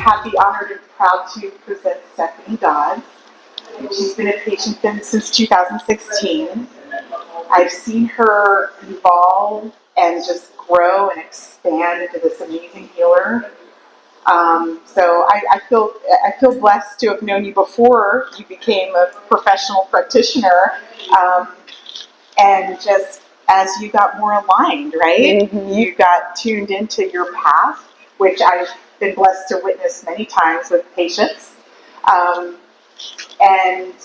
have the honor and proud to present Steph Dodds. She's been a patient since 2016. I've seen her evolve and just grow and expand into this amazing healer. So I feel blessed to have known you before you became a professional practitioner, and just as you got more aligned, right? Mm-hmm. You got tuned into your path, which I've been blessed to witness many times with patients. And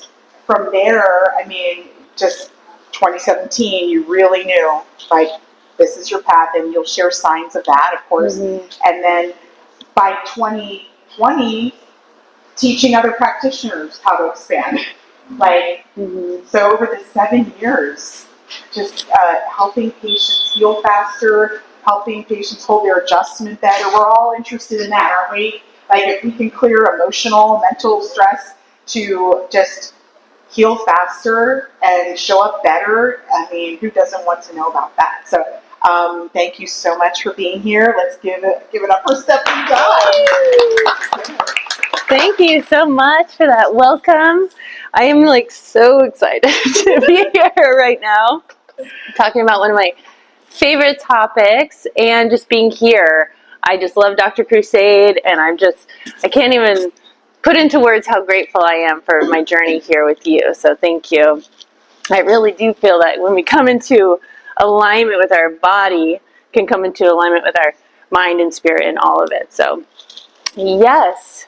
from there, I mean, just 2017, you really knew, like, this is your path, and you'll share signs of that, of course. Mm-hmm. And then by 2020, teaching other practitioners how to expand. Like, mm-hmm. So over the 7 years, just helping patients heal faster, helping patients hold their adjustment better. We're all interested in that, aren't we? Like, if we can clear emotional, mental stress to just heal faster and show up better, I mean, who doesn't want to know about that? So thank you so much for being here. Let's give it up for Steph Dodds. Thank you so much for that welcome. I am like so excited to be here right now, talking about one of my favorite topics and just being here. I just love Dr. Crusade, and I can't even put into words how grateful I am for my journey here with you. So thank you. I really do feel that when we come into alignment with our body, can come into alignment with our mind and spirit and all of it. So yes.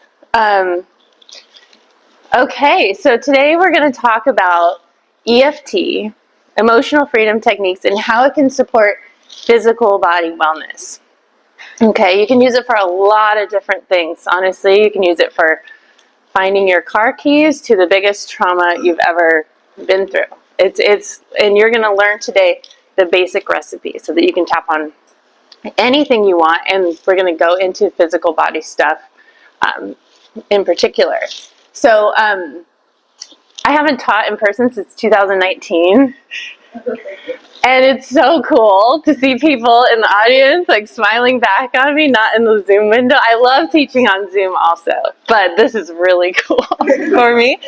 Okay, so today we're going to talk about EFT, emotional freedom techniques, and how it can support physical body wellness. Okay, you can use it for a lot of different things. Honestly, you can use it for finding your car keys to the biggest trauma you've ever been through. And you're going to learn today the basic recipe so that you can tap on anything you want, and we're going to go into physical body stuff in particular. So I haven't taught in person since 2019, and it's so cool to see people in the audience like smiling back on me, not in the Zoom window. I love teaching on Zoom also, but this is really cool for me.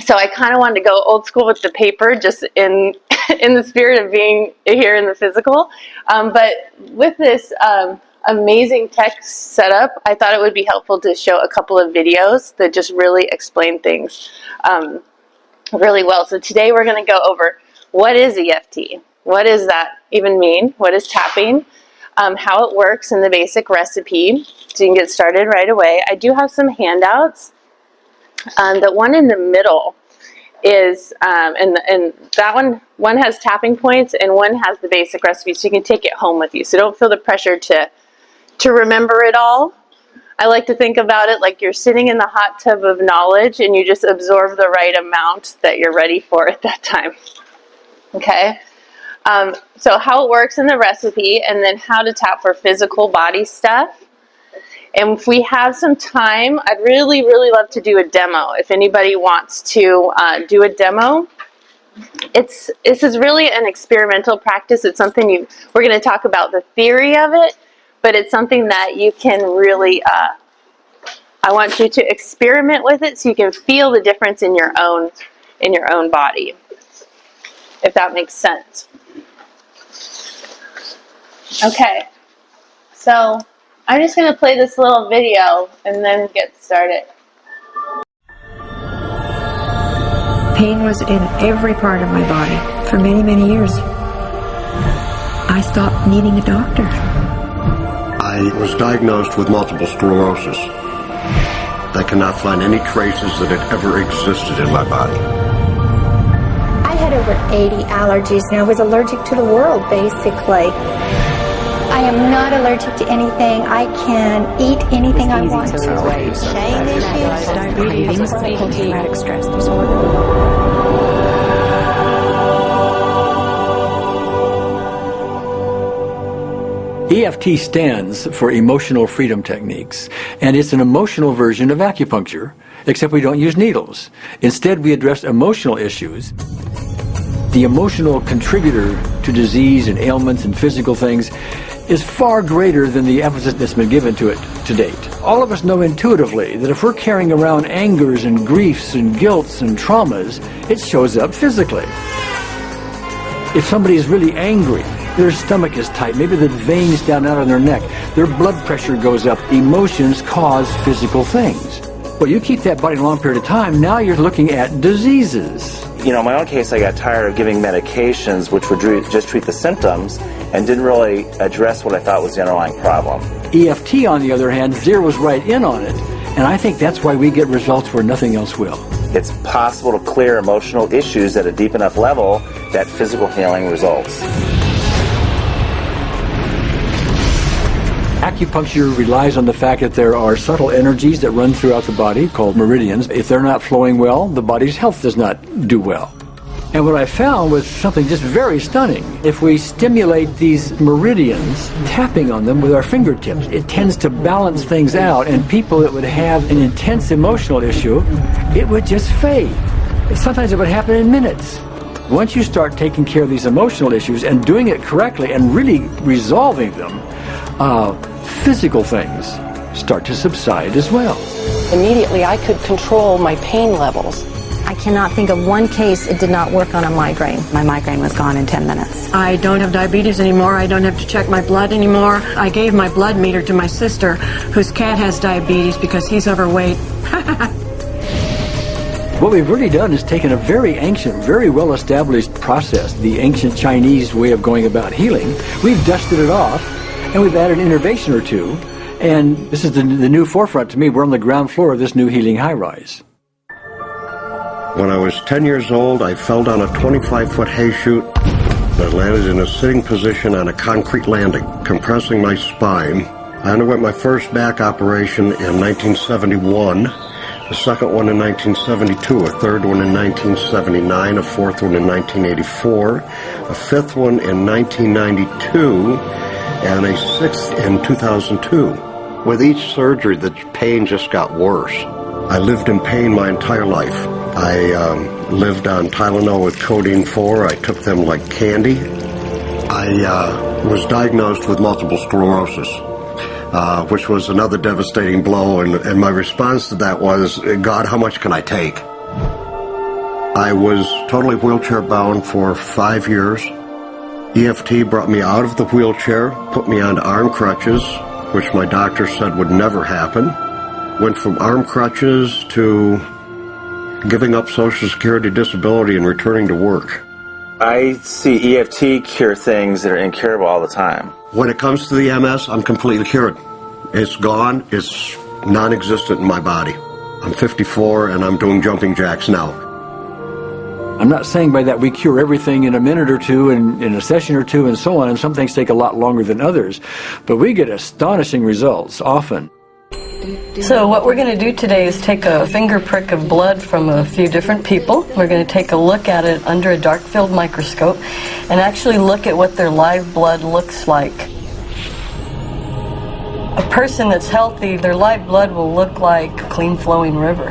So I kind of wanted to go old school with the paper, just in the spirit of being here in the physical. But with this amazing tech setup, I thought it would be helpful to show a couple of videos that just really explain things really well. So today we're going to go over what is EFT, what does that even mean, what is tapping, how it works, and the basic recipe, so you can get started right away. I do have some handouts. The one in the middle is, and that one has tapping points, and one has the basic recipe, so you can take it home with you. So don't feel the pressure to remember it all. I like to think about it like you're sitting in the hot tub of knowledge, and you just absorb the right amount that you're ready for at that time. Okay? So how it works in the recipe, and then how to tap for physical body stuff. And if we have some time, I'd really, really love to do a demo. If anybody wants to do a demo, this is really an experimental practice. It's something we're going to talk about the theory of it, but it's something that you can really, I want you to experiment with it so you can feel the difference in your own body, if that makes sense. Okay, so I'm just going to play this little video and then get started. Pain was in every part of my body for many, many years. I stopped needing a doctor. I was diagnosed with multiple sclerosis. They cannot find any traces that it ever existed in my body. I had over 80 allergies and I was allergic to the world, basically. I am not allergic to anything. I can eat anything I want to. Shame issues, Cravings, post-traumatic stress disorder. EFT stands for Emotional Freedom Techniques, and it's an emotional version of acupuncture, except we don't use needles. Instead, we address emotional issues. the emotional contributor to disease and ailments and physical things is far greater than the emphasis that's been given to it to date. All of us know intuitively that if we're carrying around angers and griefs and guilts and traumas, it shows up physically. If somebody is really angry, their stomach is tight, maybe the veins down out on their neck, their blood pressure goes up. Emotions cause physical things. Well, you keep that body a long period of time, now you're looking at diseases. You know, in my own case, I got tired of giving medications which would just treat the symptoms and didn't really address what I thought was the underlying problem. EFT, on the other hand, zeroes right in on it, and I think that's why we get results where nothing else will. It's possible to clear emotional issues at a deep enough level that physical healing results. Acupuncture relies on the fact that there are subtle energies that run throughout the body called meridians. If they're not flowing well, the body's health does not do well. And what I found was something just very stunning. If we stimulate these meridians, tapping on them with our fingertips, it tends to balance things out, and people that would have an intense emotional issue, it would just fade. Sometimes it would happen in minutes. Once you start taking care of these emotional issues and doing it correctly and really resolving them, physical things start to subside as well. Immediately I could control my pain levels. I cannot think of one case it did not work on a migraine. My migraine was gone in 10 minutes. I don't have diabetes anymore. I don't have to check my blood anymore. I gave my blood meter to my sister, whose cat has diabetes because he's overweight. What we've really done is taken a very ancient, very well-established process, the ancient Chinese way of going about healing. We've dusted it off, and we've added an innovation or two, and this is the new forefront to me. We're on the ground floor of this new healing high-rise. When I was 10 years old, I fell down a 25-foot hay chute that landed in a sitting position on a concrete landing, compressing my spine. I underwent my first back operation in 1971, a second one in 1972, a third one in 1979, a fourth one in 1984, a fifth one in 1992, and a sixth in 2002. With each surgery, the pain just got worse. I lived in pain my entire life. I lived on Tylenol with codeine 4. I took them like candy. I was diagnosed with multiple sclerosis, which was another devastating blow, and my response to that was, God, how much can I take? I was totally wheelchair bound for 5 years. EFT brought me out of the wheelchair, put me onto arm crutches, which my doctor said would never happen. Went from arm crutches to giving up Social Security disability and returning to work. I see EFT cure things that are incurable all the time. When it comes to the MS, I'm completely cured. It's gone. It's non-existent in my body. I'm 54 and I'm doing jumping jacks now. I'm not saying by that we cure everything in a minute or two and in a session or two and so on, and some things take a lot longer than others, but we get astonishing results often. So what we're going to do today is take a finger prick of blood from a few different people. We're going to take a look at it under a dark field microscope and actually look at what their live blood looks like. A person that's healthy, their live blood will look like a clean flowing river,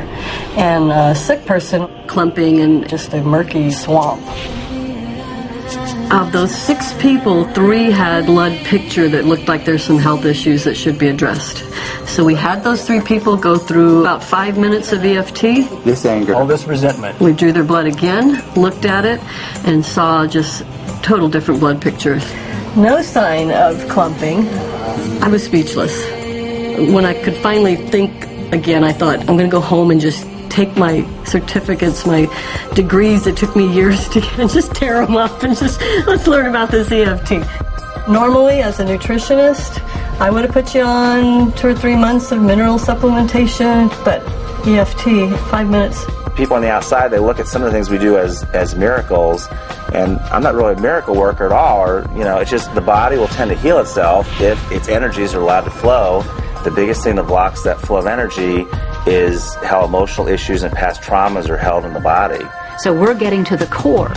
and a sick person, clumping in just a murky swamp. Of those 6 people, 3 had blood picture that looked like there's some health issues that should be addressed. So we had those 3 people go through about 5 minutes of EFT. This anger. All this resentment. We drew their blood again, looked at it, and saw just total different blood pictures. No sign of clumping. I was speechless. When I could finally think again, I thought, I'm going to go home and just take my certificates, my degrees that took me years to get, and just tear them up and just, let's learn about this EFT. Normally, as a nutritionist, I would have put you on 2 or 3 months of mineral supplementation, but EFT, 5 minutes. People on the outside, they look at some of the things we do as miracles, and I'm not really a miracle worker at all, or, it's just the body will tend to heal itself if its energies are allowed to flow. The biggest thing that blocks that flow of energy is how emotional issues and past traumas are held in the body. So we're getting to the core.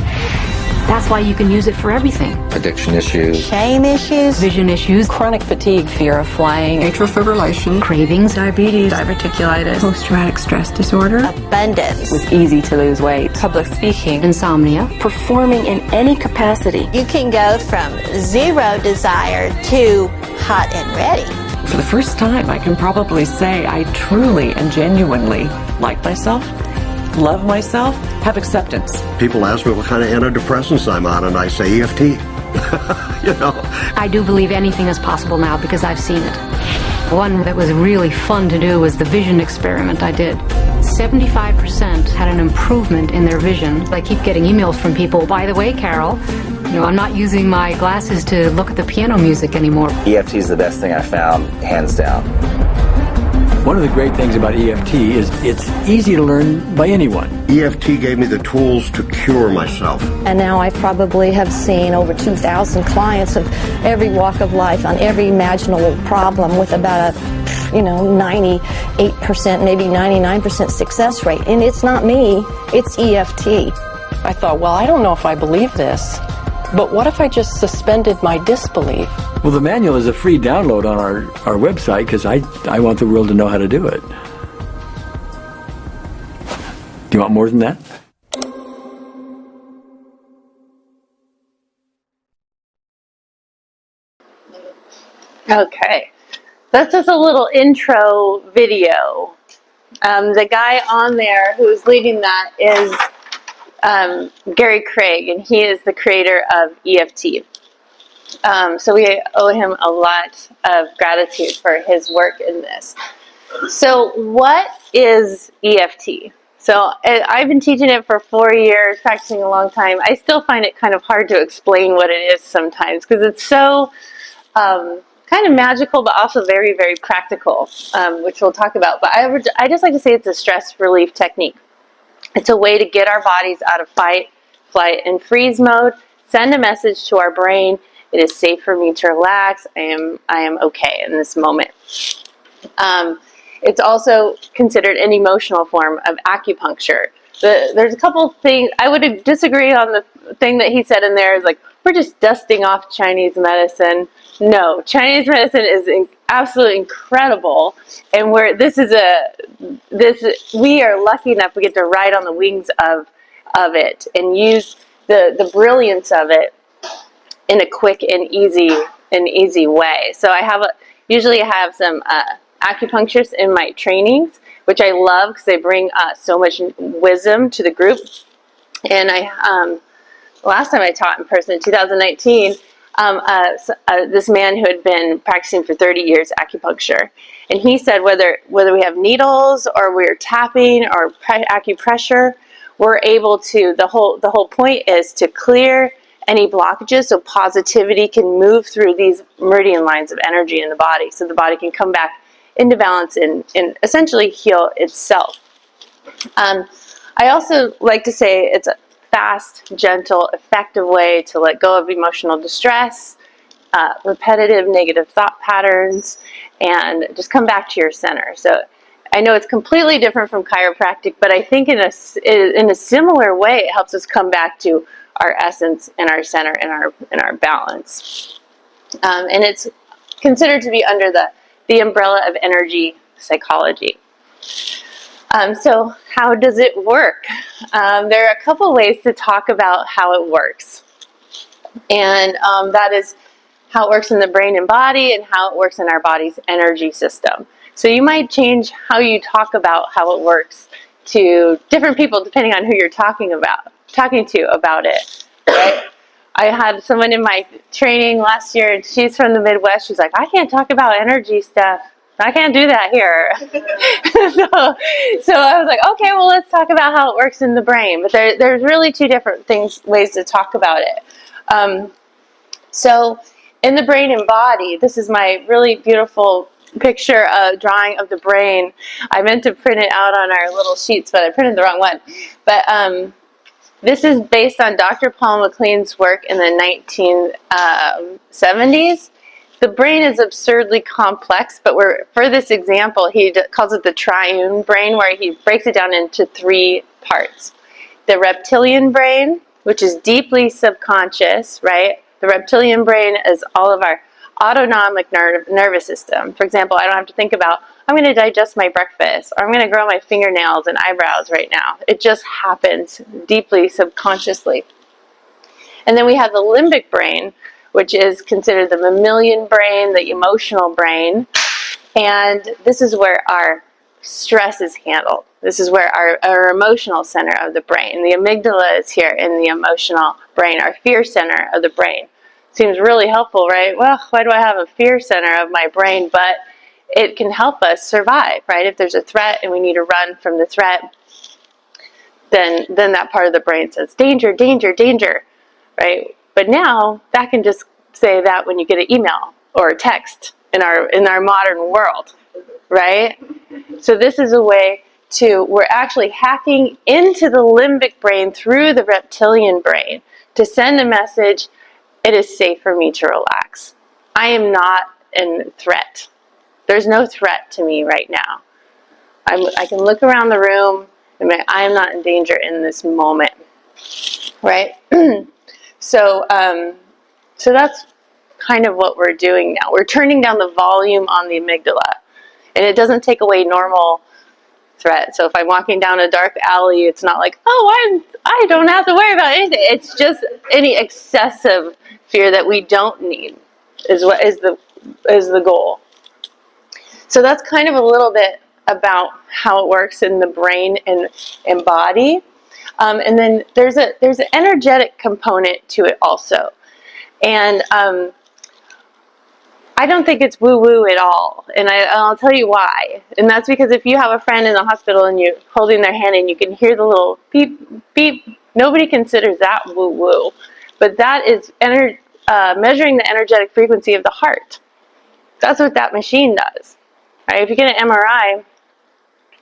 That's why you can use it for everything. Addiction issues, Shame issues, Vision issues, Chronic fatigue, fear of flying, Atrial fibrillation, cravings, diabetes, diverticulitis, post-traumatic stress disorder, abundance. with easy to lose weight, public speaking, insomnia. performing in any capacity. You can go from zero desire to hot and ready. For the first time, I can probably say I truly and genuinely like myself, love myself, have acceptance. People ask me what kind of antidepressants I'm on, and I say EFT. You know. I do believe anything is possible now because I've seen it. One that was really fun to do was the vision experiment I did. 75% had an improvement in their vision. I keep getting emails from people, by the way, Carol, I'm not using my glasses to look at the piano music anymore. EFT is the best thing I found, hands down. One of the great things about EFT is it's easy to learn by anyone. EFT gave me the tools to cure myself. And now I probably have seen over 2,000 clients of every walk of life on every imaginable problem with about a 98%, maybe 99% success rate. And it's not me, it's EFT. I thought, well, I don't know if I believe this, but what if I just suspended my disbelief? Well, the manual is a free download on our website because I want the world to know how to do it. Do you want more than that? Okay, that's just a little intro video. The guy on there who's leading that is Gary Craig, and he is the creator of EFT. So we owe him a lot of gratitude for his work in this. So what is EFT? So I've been teaching it for 4 years, practicing a long time. I still find it kind of hard to explain what it is sometimes because it's so kind of magical, but also very, very practical, which we'll talk about. But I just like to say it's a stress relief technique. It's a way to get our bodies out of fight, flight, and freeze mode, send a message to our brain. It is safe for me to relax. I am okay in this moment. It's also considered an emotional form of acupuncture. There's a couple things, I would disagree on the thing that he said in there is like, we're just dusting off Chinese medicine. No, Chinese medicine is absolutely incredible. And we are lucky enough we get to ride on the wings of it and use the brilliance of it in a quick and easy way. So usually I have some acupuncturists in my trainings, which I love because they bring so much wisdom to the group. And last time I taught in person in 2019, this man who had been practicing for 30 years acupuncture, and he said whether we have needles or we're tapping or acupressure, we're able to. The whole point is to clear any blockages so positivity can move through these meridian lines of energy in the body, so the body can come back into balance and essentially heal itself. I also like to say it's a fast, gentle, effective way to let go of emotional distress, repetitive negative thought patterns, and just come back to your center. So I know it's completely different from chiropractic, but I think in a similar way it helps us come back to our essence and our center and our balance. And it's considered to be under the umbrella of energy psychology. So how does it work? There are a couple ways to talk about how it works. And that is how it works in the brain and body and how it works in our body's energy system. So you might change how you talk about how it works to different people depending on who you're talking to about it, right? I had someone in my training last year, and she's from the Midwest. She's like, I can't talk about energy stuff. I can't do that here. So I was like, okay, well, let's talk about how it works in the brain. But there's really two different ways to talk about it. So in the brain and body, this is my really beautiful picture, drawing of the brain. I meant to print it out on our little sheets, but I printed the wrong one. But this is based on Dr. Paul MacLean's work in the 1970s. The brain is absurdly complex, but for this example, he calls it the triune brain, where he breaks it down into 3 parts. The reptilian brain, which is deeply subconscious, right? The reptilian brain is all of our autonomic nervous system. For example, I don't have to think about, I'm going to digest my breakfast, or I'm going to grow my fingernails and eyebrows right now. It just happens deeply subconsciously. And then we have the limbic brain, which is considered the mammalian brain, the emotional brain. And this is where our stress is handled. This is where our emotional center of the brain. The amygdala is here in the emotional brain, our fear center of the brain. Seems really helpful, right? Well, why do I have a fear center of my brain? But it can help us survive, right? If there's a threat and we need to run from the threat, then that part of the brain says, danger, danger, danger, right? But now that can just say that when you get an email or a text in our modern world, right? So this is a way we're actually hacking into the limbic brain through the reptilian brain to send a message, it is safe for me to relax. I am not in threat. There's no threat to me right now. I can look around the room and I am not in danger in this moment, right? So that's kind of what we're doing now. We're turning down the volume on the amygdala, and it doesn't take away normal threat. So if I'm walking down a dark alley, it's not like, oh, I don't have to worry about anything. It's just any excessive fear that we don't need is what is the goal. So that's kind of a little bit about how it works in the brain and body. And then there's an energetic component to it also. And I don't think it's woo-woo at all, and I'll tell you why. And that's because if you have a friend in the hospital and you're holding their hand and you can hear the little beep, beep, nobody considers that woo-woo. But that is measuring the energetic frequency of the heart. That's what that machine does. Right? If you get an MRI,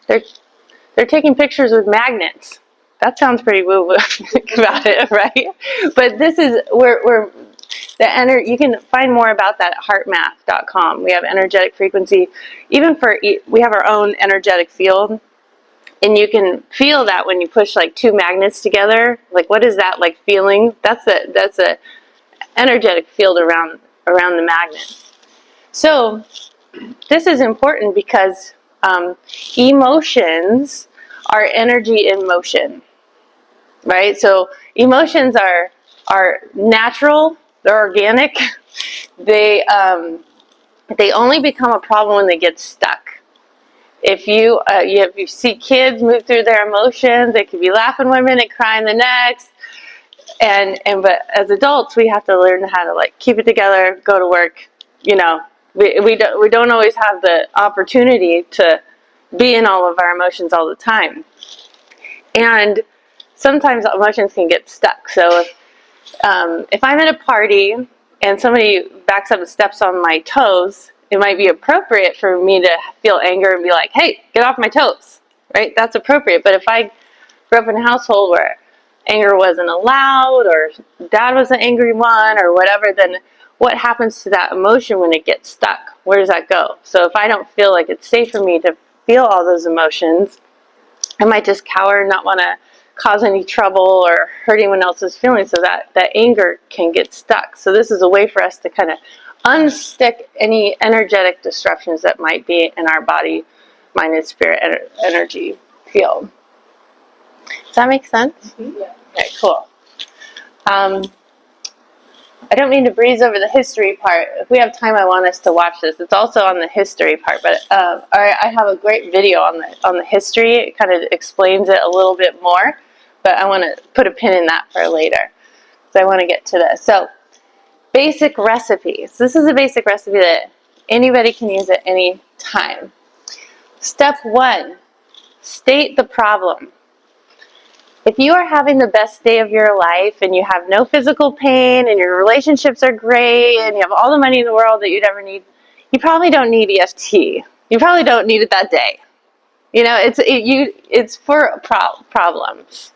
they're taking pictures with magnets. That sounds pretty woo-woo about it, right? But this is where you can find more about that at heartmath.com. We have energetic frequency. We have our own energetic field, and you can feel that when you push like two magnets together. Like, what is that like feeling? That's a energetic field around the magnet. So this is important because emotions are energy in motion, right? So emotions are natural. They're organic. They only become a problem when they get stuck. If you see kids move through their emotions, they could be laughing one minute, crying the next, but as adults, we have to learn how to like keep it together, go to work. You know, we don't always have the opportunity to be in all of our emotions all the time, and sometimes emotions can get stuck. So if I'm at a party and somebody backs up and steps on my toes, it might be appropriate for me to feel anger and be like, hey, get off my toes, right? That's appropriate. But if I grew up in a household where anger wasn't allowed, or dad was an angry one, or whatever, then what happens to that emotion when it gets stuck? Where does that go? So if I don't feel like it's safe for me to feel all those emotions, I might just cower and not want to cause any trouble or hurt anyone else's feelings, so that anger can get stuck. So this is a way for us to kind of unstick any energetic disruptions that might be in our body, mind, and spirit energy field. Does that make sense? Mm-hmm. Yeah. Okay, cool. I don't mean to breeze over the history part. If we have time, I want us to watch this. It's also on the history part, but I have a great video on the history. It kind of explains it a little bit more, but I want to put a pin in that for later. So I want to get to this. So basic recipes. This is a basic recipe that anybody can use at any time. Step 1, state the problem. If you are having the best day of your life and you have no physical pain and your relationships are great and you have all the money in the world that you'd ever need, you probably don't need EFT. You probably don't need it that day. You know, it's for problems,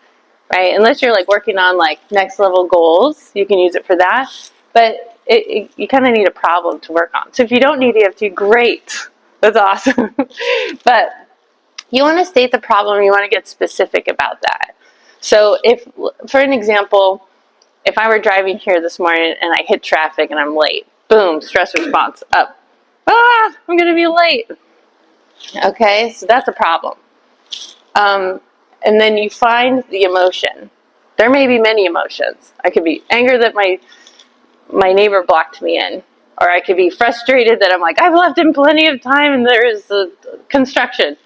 right? Unless you're like working on like next level goals, you can use it for that. But you kind of need a problem to work on. So if you don't need EFT, great. That's awesome. But you want to state the problem. You want to get specific about that. So if, for an example, if I were driving here this morning and I hit traffic and I'm late, boom, stress response up. Ah, I'm going to be late. Okay, so that's a problem. And then you find the emotion. There may be many emotions. I could be anger that my neighbor blocked me in. Or I could be frustrated that I'm like, I've left him plenty of time and there is construction.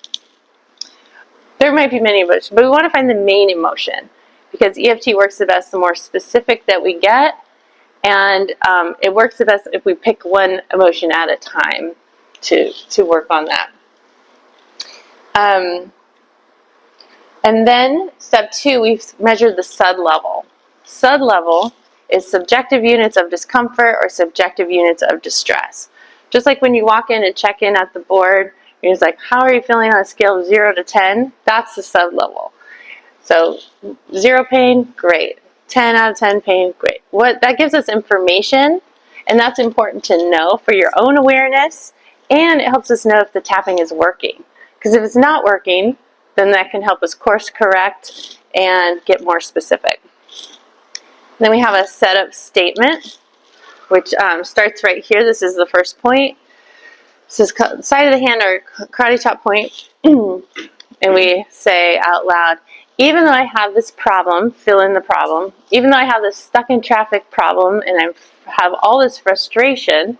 There might be many emotions, but we want to find the main emotion, because EFT works the best the more specific that we get, and it works the best if we pick one emotion at a time to work on that. And then step 2, we've measured the SUD level. SUD level is subjective units of discomfort or subjective units of distress. Just like when you walk in and check in at the board, you're just like, how are you feeling on a scale of 0 to 10? That's the SUD level. So 0 pain, great. 10 out of 10 pain, great. That gives us information, and that's important to know for your own awareness, and it helps us know if the tapping is working. Because if it's not working, then that can help us course correct and get more specific. Then we have a setup statement, which starts right here. This is the first point. This is side of the hand or karate chop point. And we say out loud, even though I have this problem, fill in the problem, even though I have this stuck in traffic problem and I have all this frustration,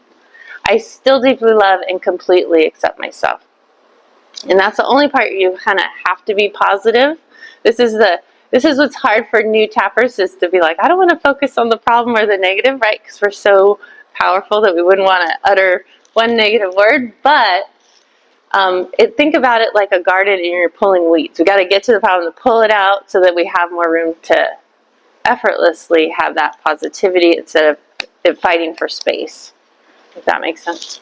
I still deeply love and completely accept myself. And that's the only part you kind of have to be positive. This is what's hard for new tappers, is to be like, I don't want to focus on the problem or the negative, right? Because we're so powerful that we wouldn't want to utter one negative word. But think about it like a garden and you're pulling weeds. We got to get to the problem to pull it out so that we have more room to effortlessly have that positivity instead of it fighting for space, if that makes sense.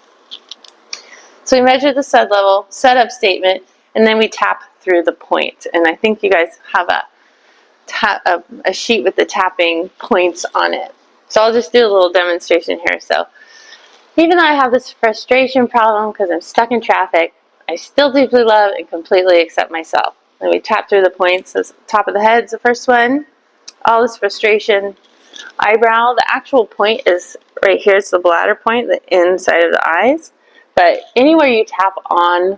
So we measure the SUD level, setup statement, and then we tap through the point. And I think you guys have a sheet with the tapping points on it. So I'll just do a little demonstration here. So even though I have this frustration problem because I'm stuck in traffic, I still deeply love and completely accept myself. And we tap through the points. So top of the head is the first one. All this frustration. Eyebrow, the actual point is right here. It's the bladder point, the inside of the eyes. But anywhere you tap on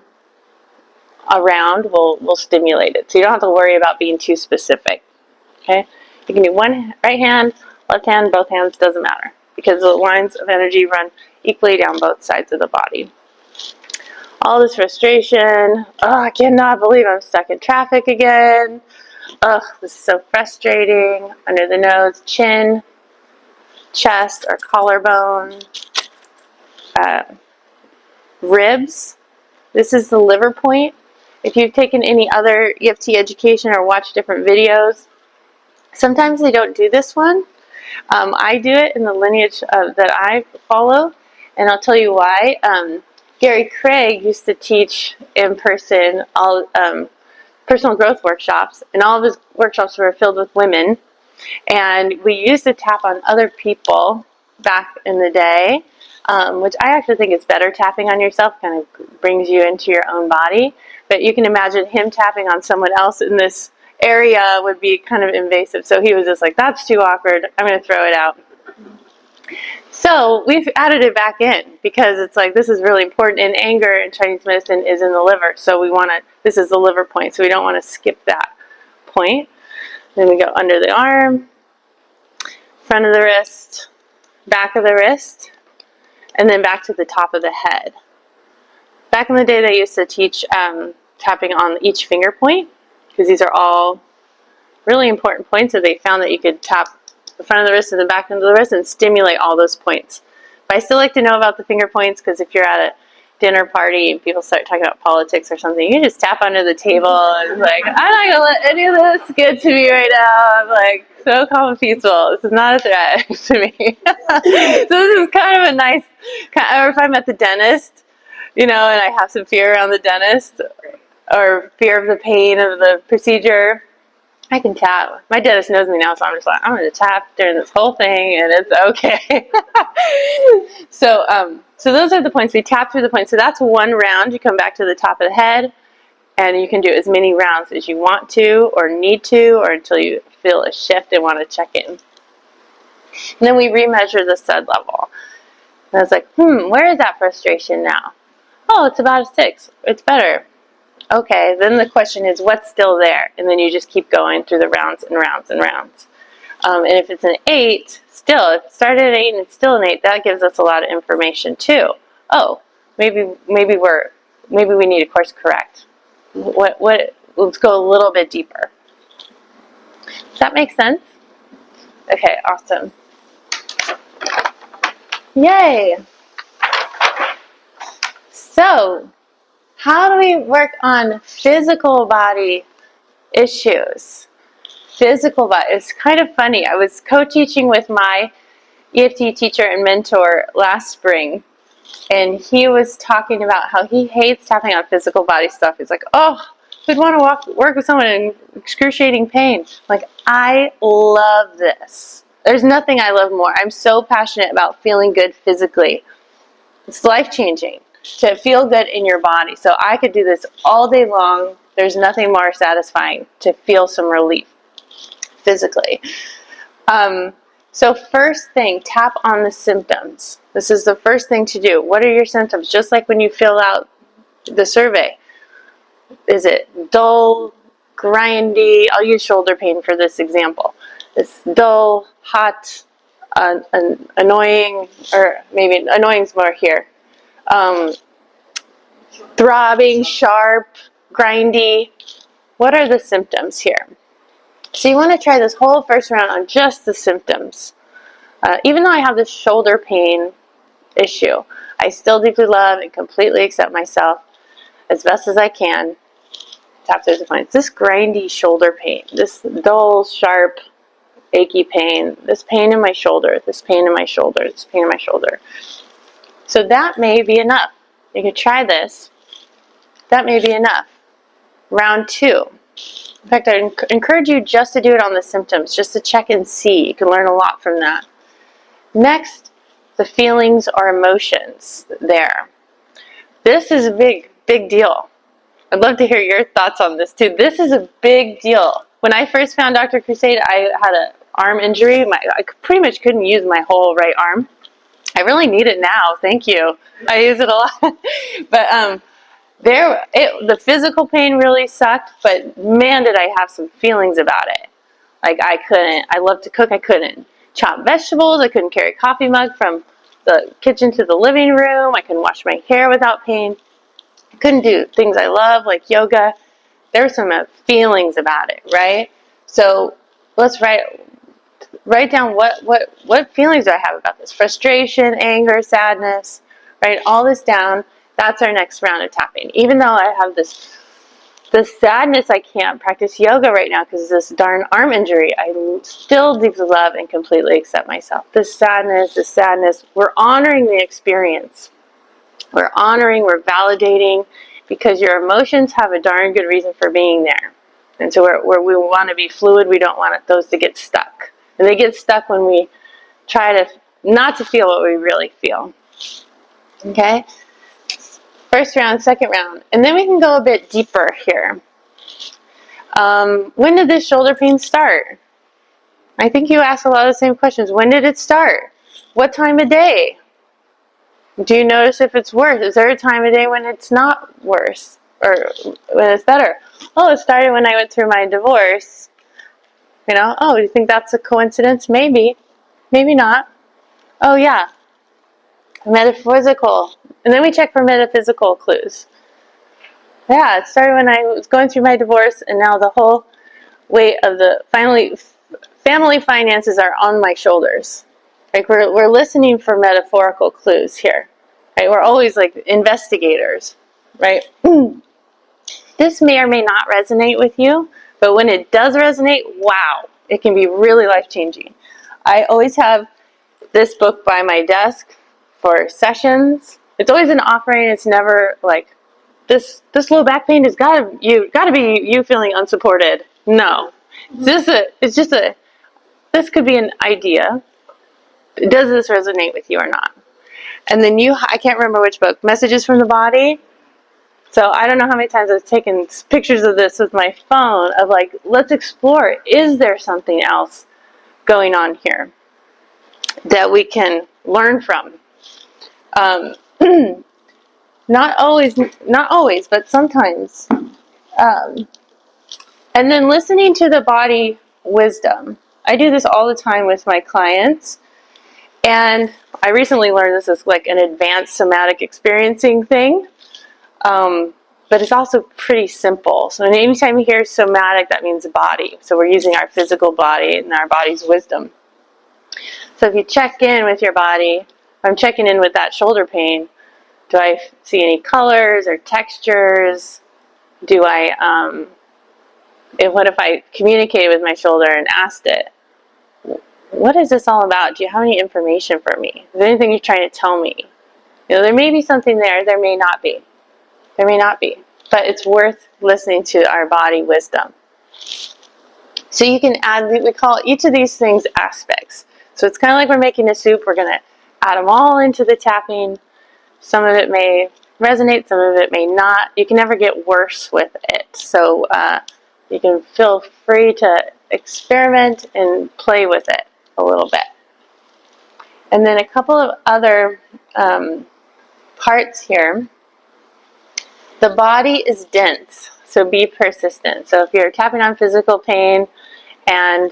around will stimulate it. So you don't have to worry about being too specific. Okay? You can do one right hand, left hand, both hands, doesn't matter. Because the lines of energy run equally down both sides of the body. All this frustration. Oh, I cannot believe I'm stuck in traffic again. Oh, this is so frustrating. Under the nose, chin, chest or collarbone, ribs. This is the liver point. If you've taken any other EFT education or watched different videos, sometimes they don't do this one. I do it in the lineage that I follow, and I'll tell you why. Gary Craig used to teach in person all personal growth workshops, and all of his workshops were filled with women. And we used to tap on other people back in the day, which I actually think is better. Tapping on yourself kind of brings you into your own body. But you can imagine him tapping on someone else in this area would be kind of invasive. So he was just like, that's too awkward. I'm going to throw it out. So we've added it back in because it's like, this is really important. And anger in Chinese medicine is in the liver. So we want to, this is the liver point. So we don't want to skip that point. Then we go under the arm, front of the wrist, back of the wrist, and then back to the top of the head. Back in the day, they used to teach tapping on each finger point, because these are all really important points. So they found that you could tap the front of the wrist and the back of the wrist and stimulate all those points. But I still like to know about the finger points, because if you're at a dinner party and people start talking about politics or something, you just tap under the table and it's like, I'm not going to let any of this get to me right now. I'm like, so calm and peaceful. This is not a threat to me. So this is kind of a nice, or if I'm at the dentist, you know, and I have some fear around the dentist or fear of the pain of the procedure, I can tap. My dentist knows me now, so I'm just like, I'm going to tap during this whole thing, and it's okay. So those are the points. We tap through the points. So that's one round. You come back to the top of the head, And you can do as many rounds as you want to or need to, or until you feel a shift and want to check in. And then we remeasure the SUD level. And I was like, where is that frustration now? Oh, it's about a 6. It's better. Okay, then the question is, what's still there? And then you just keep going through the rounds and rounds and rounds. And if it's an 8, still, if it started at 8 and it's still an 8, that gives us a lot of information too. Oh, maybe we need to course correct. Let's go a little bit deeper. Does that make sense? Okay, awesome. Yay! So, how do we work on physical body issues? Physical body. It's kind of funny. I was co-teaching with my EFT teacher and mentor last spring, and he was talking about how he hates tapping on physical body stuff. He's like, oh, who'd want to work with someone in excruciating pain? Like, I love this. There's nothing I love more. I'm so passionate about feeling good physically. It's life-changing to feel good in your body. So I could do this all day long. There's nothing more satisfying to feel some relief physically. So first thing, tap on the symptoms. This is the first thing to do. What are your symptoms? Just like when you fill out the survey. Is it dull, grindy? I'll use shoulder pain for this example. It's dull, hot, annoying, or maybe annoying's more here. Throbbing, sharp, grindy. What are the symptoms here? So you want to try this whole first round on just the symptoms. Even though I have this shoulder pain issue, I still deeply love and completely accept myself as best as I can. Tap those points. This grindy shoulder pain, this dull, sharp, achy pain, this pain in my shoulder, this pain in my shoulder, this pain in my shoulder. So that may be enough. You could try this. That may be enough. Round 2. In fact, I encourage you just to do it on the symptoms, just to check and see. You can learn a lot from that. Next, the feelings or emotions there. This is a big, big deal. I'd love to hear your thoughts on this too. This is a big deal. When I first found Dr. Crusade, I had an arm injury. I pretty much couldn't use my whole right arm. I really need it now. Thank you. I use it a lot. But the physical pain really sucked, but man, did I have some feelings about it. Like I love to cook, I couldn't chop vegetables, I couldn't carry a coffee mug from the kitchen to the living room, I couldn't wash my hair without pain, I couldn't do things I love like yoga. There were some feelings about it, right? So let's write down what feelings do I have about this? Frustration, anger, sadness, write all this down. That's our next round of tapping. Even though I have this sadness, I can't practice yoga right now because of this darn arm injury, I still deeply love and completely accept myself. This sadness, we're honoring the experience. We're honoring, we're validating, because your emotions have a darn good reason for being there. And so we want to be fluid, we don't want those to get stuck. And they get stuck when we try to not to feel what we really feel. Okay? First round, second round. And then we can go a bit deeper here. When did this shoulder pain start? I think you asked a lot of the same questions. When did it start? What time of day? Do you notice if it's worse? Is there a time of day when it's not worse? Or when it's better? Oh, it started when I went through my divorce. You know, oh, do you think that's a coincidence? Maybe. Maybe not. Oh, yeah. Metaphysical. And then we check for metaphysical clues. Yeah, it started when I was going through my divorce, and now the whole weight of the family finances are on my shoulders. Like we're listening for metaphorical clues here. Right? We're always like investigators, right? This may or may not resonate with you, but when it does resonate, wow, it can be really life-changing. I always have this book by my desk for sessions. It's always an offering. It's never like this low back pain has gotta be you feeling unsupported. No. This could be an idea. Does this resonate with you or not? And then I can't remember which book, Messages from the Body. So I don't know how many times I've taken pictures of this with my phone of like, let's explore. Is there something else going on here that we can learn from? Not always, but sometimes. And then listening to the body wisdom. I do this all the time with my clients. And I recently learned this is like an advanced somatic experiencing thing. But it's also pretty simple. So anytime you hear somatic, that means body. So we're using our physical body and our body's wisdom. So if you check in with your body, I'm checking in with that shoulder pain. Do I see any colors or textures? Do I, what if I communicated with my shoulder and asked it, what is this all about? Do you have any information for me? Is there anything you're trying to tell me? You know, there may be something there, there may not be. There may not be. But it's worth listening to our body wisdom. So you can add, we call each of these things aspects. So it's kind of like we're making a soup. We're going to add them all into the tapping. Some of it may resonate, some of it may not. You can never get worse with it. So you can feel free to experiment and play with it a little bit. And then a couple of other parts here. The body is dense, so be persistent. So if you're tapping on physical pain and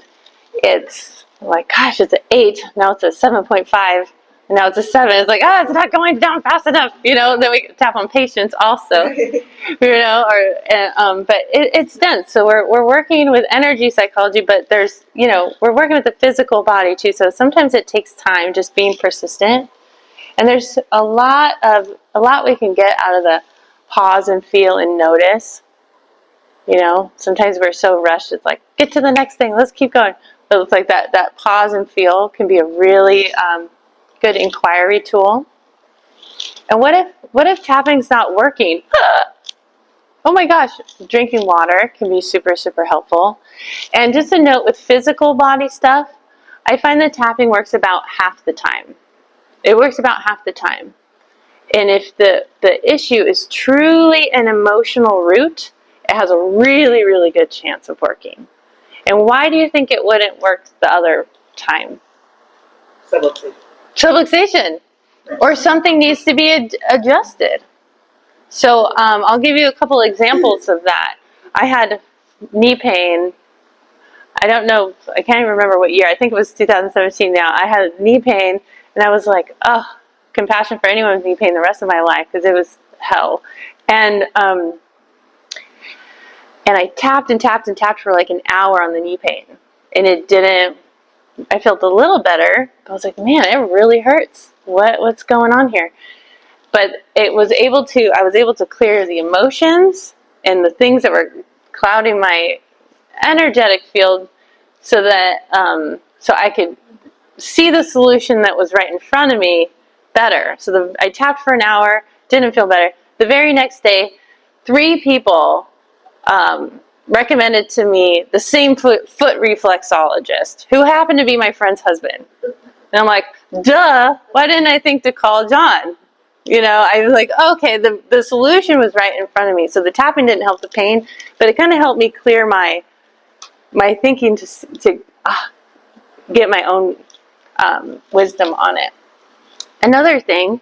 it's like, gosh, it's an 8, now it's a 7.5, and now it's a 7. It's like, it's not going down fast enough. You know, then we tap on patience also. You know, but it's dense. So we're working with energy psychology, but there's, you know, we're working with the physical body too. So sometimes it takes time, just being persistent. And there's a lot we can get out of the pause and feel and notice. You know, sometimes we're so rushed, it's like, get to the next thing, let's keep going. But it's like that pause and feel can be a really good inquiry tool. And what if tapping's not working? Oh my gosh, drinking water can be super, super helpful. And just a note with physical body stuff, I find that tapping works about half the time. It works about half the time. And if the issue is truly an emotional root, it has a really, really good chance of working. And why do you think it wouldn't work the other time? Subluxation. Or something needs to be adjusted. So I'll give you a couple examples of that. I had knee pain. I don't know, I can't even remember what year. I think it was 2017 now. I had knee pain, and I was like, oh, compassion for anyone with knee pain the rest of my life, because it was hell. And I tapped and tapped and tapped for like an hour on the knee pain, and it didn't. I felt a little better. I was like, man, it really hurts. What's going on here? But I was able to clear the emotions and the things that were clouding my energetic field, so that so I could see the solution that was right in front of me better. So I tapped for an hour, didn't feel better. The very next day, 3 people recommended to me the same foot reflexologist, who happened to be my friend's husband. And I'm like, duh, why didn't I think to call John? You know, I was like, okay, the solution was right in front of me. So the tapping didn't help the pain, but it kind of helped me clear my thinking to get my own wisdom on it. Another thing,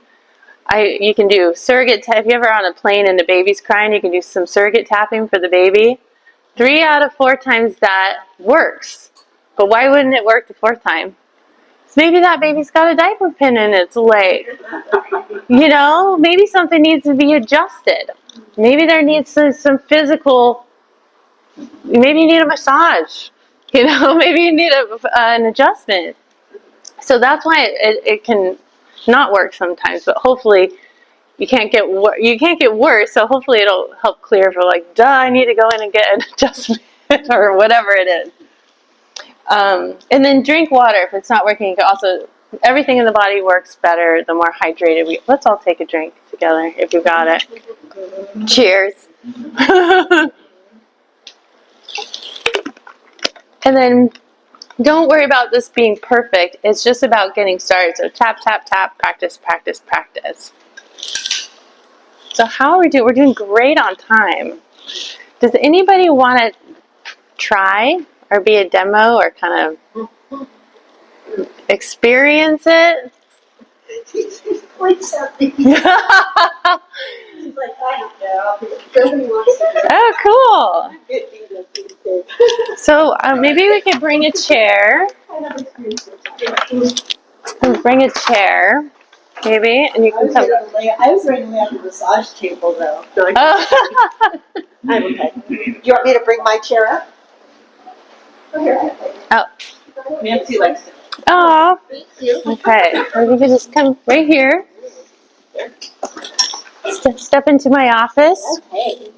you can do surrogate if you're ever on a plane and the baby's crying, you can do some surrogate tapping for the baby. 3 out of 4 times that works. But why wouldn't it work the 4th time? So maybe that baby's got a diaper pin in its leg. You know, maybe something needs to be adjusted. Maybe there needs some physical, maybe you need a massage. You know, maybe you need an adjustment. So that's why it can not work sometimes, but hopefully you can't get worse, so hopefully it'll help clear for like, duh, I need to go in and get an adjustment or whatever it is. And then drink water. If it's not working, you can also, everything in the body works better the more hydrated let's all take a drink together if you got it. Cheers. And then don't worry about this being perfect. It's just about getting started. So tap, tap, tap, practice, practice, practice. So how are we doing? We're doing great on time. Does anybody want to try or be a demo or kind of experience it? She's quite something. She's like, I don't know. Nobody wants to do Oh, cool. So maybe we could bring a chair. Bring a chair, maybe, and you can come. I was ready to lay on the massage table, though. No, I'm okay. Do you want me to bring my chair up? Oh. Nancy likes it. Oh. Thank you. Okay. Or you could just come right here. Step into my office. Okay.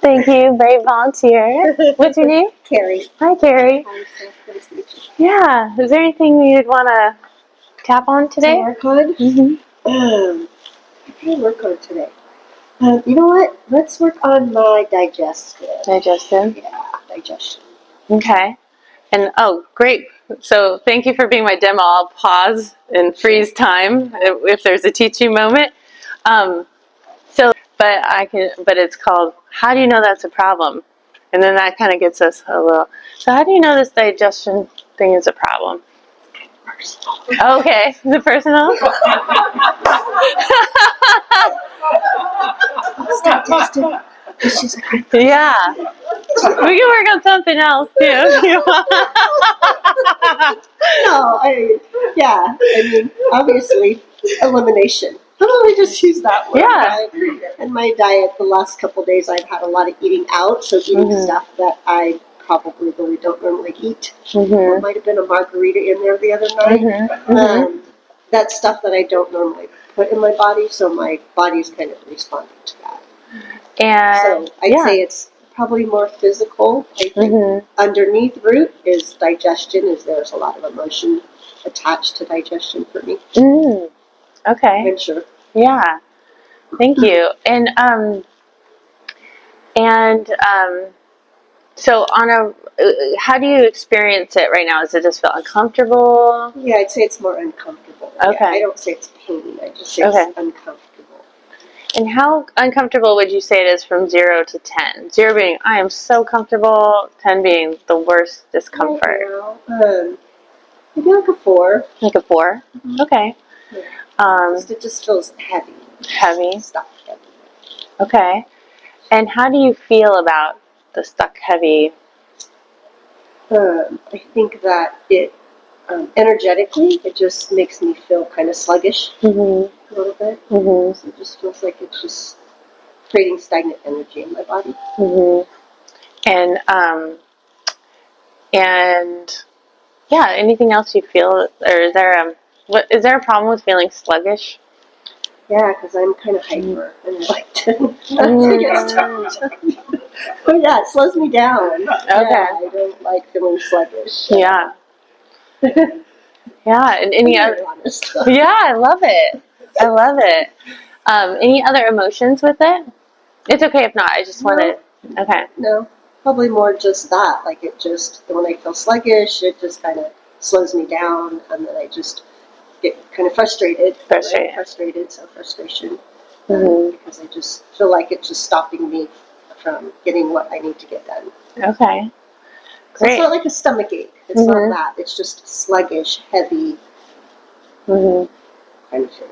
Thank you. Brave volunteer. What's your name? Carrie. Hi, Carrie. Hi, Steph. Nice to meet you. Yeah. Is there anything you'd want to tap on today? Work on? Mm-hmm. What can I work on today? You know what? Let's work on my digestive. Digestive? Yeah, digestion. Okay. And oh, great. So thank you for being my demo. I'll pause and freeze time if there's a teaching moment. But it's called, how do you know that's a problem? And then that kind of gets us a little, so how do you know this digestion thing is a problem? Okay, is it personal? Yeah. We can work on something else too if you want. No, I mean, obviously, elimination. How about we just use that word? Yeah. Right? In my diet, the last couple of days, I've had a lot of eating out, so eating stuff that I probably really don't normally eat. There might have been a margarita in there the other night. That's stuff that I don't normally put in my body, so my body's kind of responding to that. And so I'd say it's probably more physical. I think underneath root is digestion, there's a lot of emotion attached to digestion for me. Okay. I'm sure. Yeah. Thank you. And so how do you experience it right now? Does it just feel uncomfortable? Yeah, I'd say it's more uncomfortable. Okay. Yeah, I don't say it's pain. I just say it's uncomfortable. And how uncomfortable would you say it is from 0 to 10? 0 being, I am so comfortable, 10 being the worst discomfort. Maybe like a 4. Like a 4? Okay. Yeah. It just feels heavy. Heavy? Stuck heavy. Okay. And how do you feel about the stuck heavy? I think that it, energetically, it just makes me feel kind of sluggish a little bit. So it just feels like it's just creating stagnant energy in my body. And yeah, anything else you feel, or is there a problem with feeling sluggish? Yeah, because I'm kind of hyper and I like to get stuff. Oh yeah, it slows me down. Okay. Yeah, I don't like feeling sluggish. Yeah. Yeah, and any other? Yeah, I love it. I love it. Any other emotions with it? It's okay if not. I just wanted. Okay. No, probably more just that. Like it just when I feel sluggish, it just kind of slows me down, and then I just get kind of frustrated. So frustration because I just feel like it's just stopping me from getting what I need to get done. Okay. Great. So it's not like a stomach ache. It's not that. It's just sluggish, heavy kind of thing.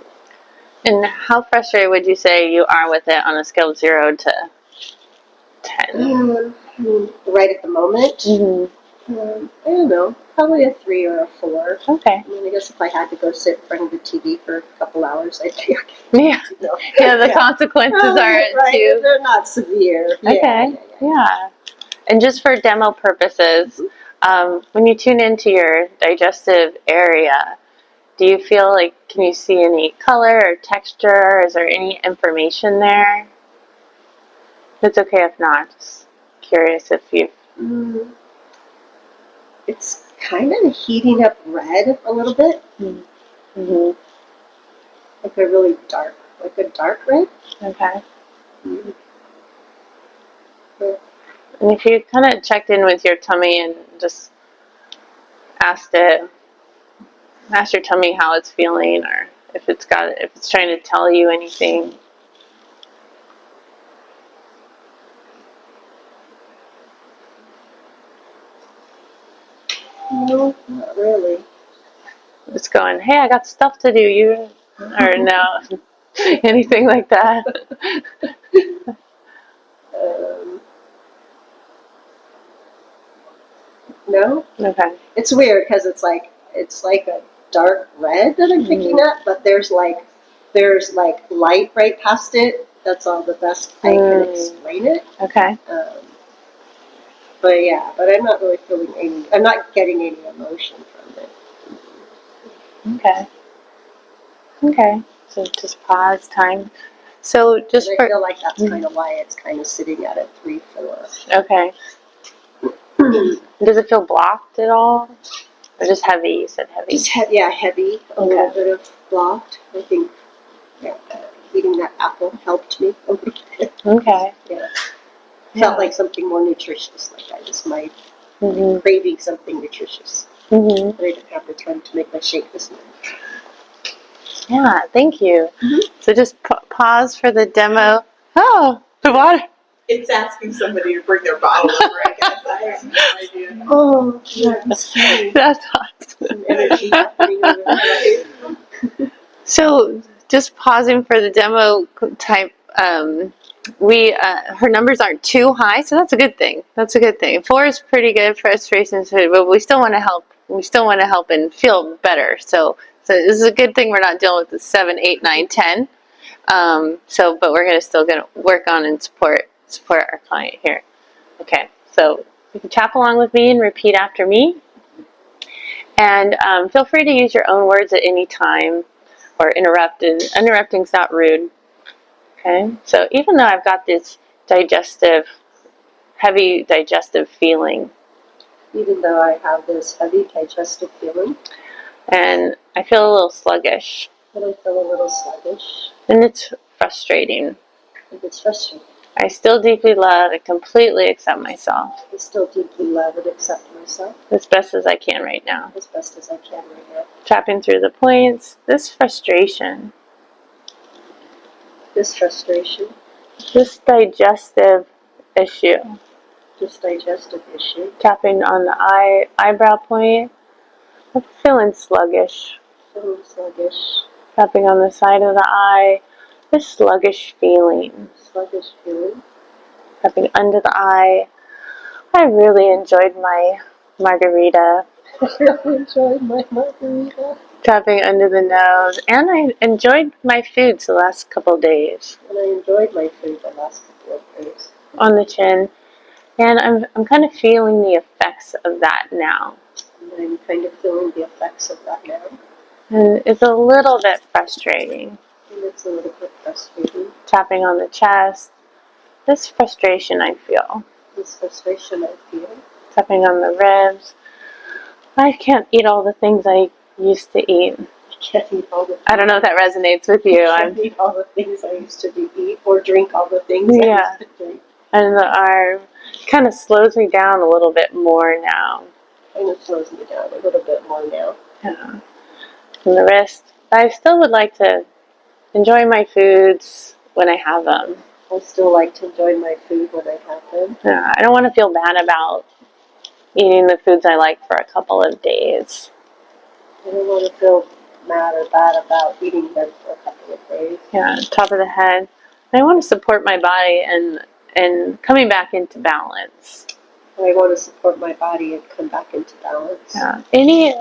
And how frustrated would you say you are with it on a scale of 0 to 10? Right at the moment, I don't know, probably a 3 or a 4. Okay. I mean, I guess if I had to go sit in front of the TV for a couple hours, I'd be okay. Yeah. The consequences aren't too. They're not severe. Okay. Yeah. And just for demo purposes, when you tune into your digestive area, do you feel like, can you see any color or texture? Is there any information there? It's okay if not. Just curious if you. It's kind of heating up red a little bit. Like a really dark, like a dark red. Okay. And if you kind of checked in with your tummy and just asked your tummy how it's feeling, or if it's trying to tell you anything. No, not really. It's going, hey, I got stuff to do. Or no, anything like that. No. Okay. It's weird because it's like a dark red that I'm picking up, but there's like light right past it. That's all the best I can explain it. Okay. But I'm not really feeling any. I'm not getting any emotion from it. Okay. Okay. So just pause time. So just I feel like that's kind of why it's kind of sitting at a 3-4. Okay. Does it feel blocked at all? Or just heavy? You said heavy. Just heavy. A little bit of blocked. I think eating that apple helped me a little bit. Okay. Yeah. Felt like something more nutritious. Like I just might be craving something nutritious. But I didn't have the time to make my shake this morning. Yeah, thank you. So just pause for the demo. Oh, the water. It's asking somebody to bring their bottle over, I guess. I have no idea. Oh, that's That's awesome. some energy happening over there. So just pausing for the demo type. Her numbers aren't too high, so that's a good thing. 4 is pretty good frustration, but we still want to help. We still want to help and feel better. So this is a good thing we're not dealing with the 7, 8, 9, 10. But we're still gonna work on and support our client here. Okay, so you can tap along with me and repeat after me. And feel free to use your own words at any time, or interrupting's not rude. Okay, so even though I've got this heavy digestive feeling, Even though I have this heavy digestive feeling, and I feel a little sluggish, and I feel a little sluggish, and it's frustrating. and it's frustrating. I still deeply love and completely accept myself. I still deeply love and accept myself As best as I can right now. as best as I can right now. Tapping through the points, this frustration, This frustration, this digestive issue. this digestive issue, Tapping on the eyebrow point, I'm feeling sluggish. feeling sluggish, Tapping on the side of the eye, this sluggish feeling. Tapping under the eye. I really enjoyed my margarita. I really enjoyed my margarita. Tapping under the nose, and I enjoyed my foods the last couple of days. And I enjoyed my food the last couple of days. On the chin, and I'm kind of feeling the effects of that now. And I'm kind of feeling the effects of that now. And it's a little bit frustrating. And it's a little bit frustrating. Tapping on the chest, this frustration I feel. This frustration I feel. Tapping on the ribs. I can't eat all the things I used to eat. I can't eat all the things. I don't know if that resonates with you. I can't eat all the things I used to eat, or drink all the things I used to drink. And the arm kind of slows me down a little bit more now. Kind of slows me down a little bit more now. Yeah. And the wrist. I still would like to enjoy my foods when I have them. I still like to enjoy my food when I have them. Yeah, I don't want to feel bad about eating the foods I like for a couple of days. I don't want to feel mad or bad about eating them for a couple of days. Yeah, top of the head. I want to support my body and coming back into balance. I want to support my body and come back into balance. Yeah. Any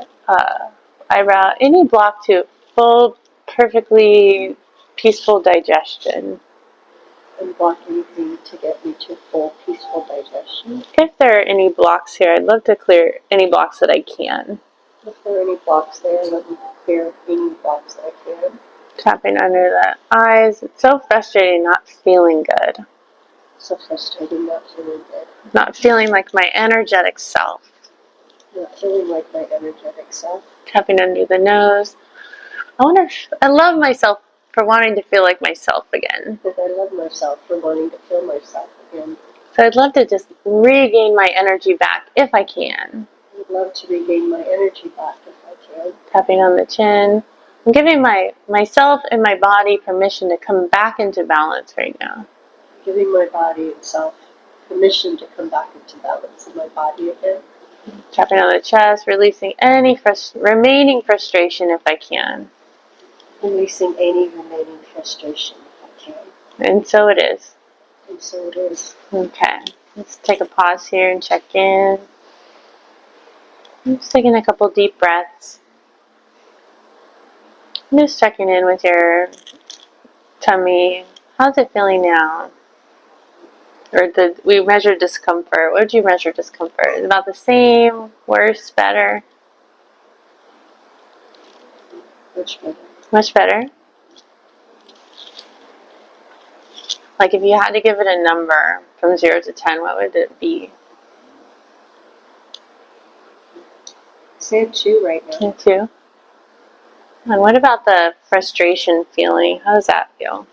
eyebrow, any block to full, perfectly peaceful digestion. And block anything to get me to full peaceful digestion. If there are any blocks here, I'd love to clear any blocks that I can. If there are any blocks there, let me clear any blocks that I can. Tapping under the eyes. It's so frustrating not feeling good. So frustrating not feeling good. Not feeling like my energetic self. Not feeling like my energetic self. Tapping under the nose. I love myself for wanting to feel like myself again. Because I love myself for wanting to feel myself again. So I'd love to just regain my energy back if I can. I'd love to regain my energy back if I can. Tapping on the chin. I'm giving myself and my body permission to come back into balance right now. Giving my body itself permission to come back into balance in my body again. Tapping on the chest, releasing any remaining frustration if I can. Releasing any remaining frustration if I can. And so it is. And so it is. Okay. Let's take a pause here and check in. I'm just taking a couple deep breaths. I'm just checking in with your tummy. How's it feeling now? Or we measured discomfort. What did you measure discomfort? Is it about the same? Worse? Better? Much better. Much better? Like if you had to give it a number from 0 to 10, what would it be? Say a 2 right now. A 2? And what about the frustration feeling? How does that feel?